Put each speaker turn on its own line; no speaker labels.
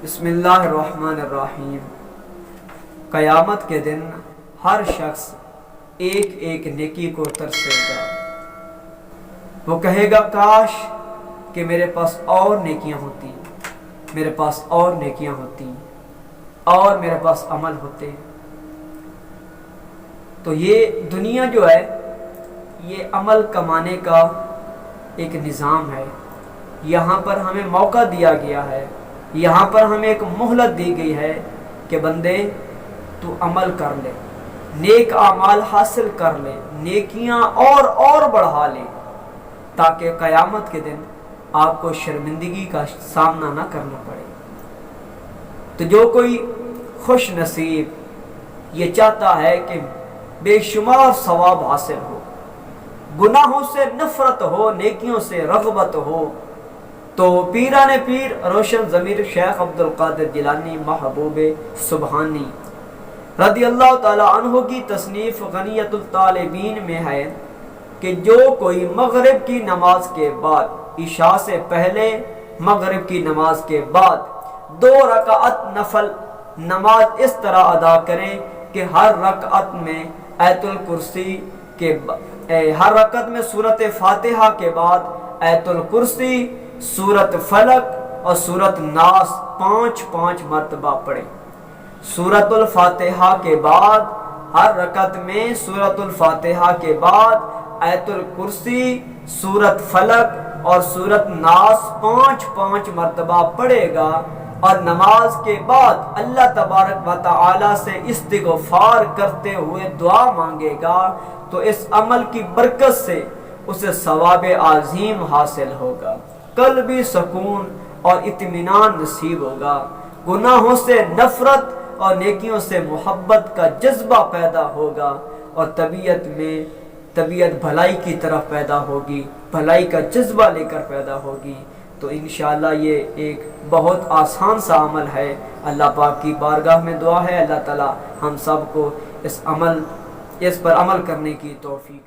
بسم اللہ الرحمن الرحیم۔ قیامت کے دن ہر شخص ایک ایک نیکی کو ترسے گا۔ وہ کہے گا کاش کہ میرے پاس اور نیکیاں ہوتی، میرے پاس اور نیکیاں ہوتی اور میرے پاس عمل ہوتے۔ تو یہ دنیا جو ہے یہ عمل کمانے کا ایک نظام ہے۔ یہاں پر ہمیں موقع دیا گیا ہے، یہاں پر ہمیں ایک مہلت دی گئی ہے کہ بندے تو عمل کر لے، نیک اعمال حاصل کر لے، نیکیاں اور بڑھا لے، تاکہ قیامت کے دن آپ کو شرمندگی کا سامنا نہ کرنا پڑے۔ تو جو کوئی خوش نصیب یہ چاہتا ہے کہ بے شمار ثواب حاصل ہو، گناہوں سے نفرت ہو، نیکیوں سے رغبت ہو، تو پیران پیر روشن ضمیر شیخ عبدالقادر جیلانی محبوب سبحانی رضی اللہ تعالی عنہ کی تصنیف غنیۃ الطالبین میں ہے کہ جو کوئی مغرب کی نماز کے بعد، عشاء سے پہلے مغرب کی نماز کے بعد 2 رکعت نفل نماز اس طرح ادا کرے کہ ہر رکعت میں آیت الکرسی کے ہر رکعت میں سورۃ فاتحہ کے بعد آیت الکرسی، سورۃ فلق اور سورۃ ناس 5 مرتبہ پڑھے۔ سورۃ الفاتحہ کے بعد ہر رکعت میں سورۃ الفاتحہ کے بعد آیت الکرسی، سورۃ فلق اور سورۃ ناس 5 مرتبہ پڑھے گا، اور نماز کے بعد اللہ تبارک و تعالی سے استغفار کرتے ہوئے دعا مانگے گا، تو اس عمل کی برکت سے اسے ثواب عظیم حاصل ہوگا، قلبی سکون اور اطمینان نصیب ہوگا، گناہوں سے نفرت اور نیکیوں سے محبت کا جذبہ پیدا ہوگا، اور طبیعت بھلائی کی طرف پیدا ہوگی، بھلائی کا جذبہ لے کر پیدا ہوگی۔ تو انشاءاللہ یہ ایک بہت آسان سا عمل ہے۔ اللہ پاک کی بارگاہ میں دعا ہے اللہ تعالی ہم سب کو اس پر عمل کرنے کی توفیق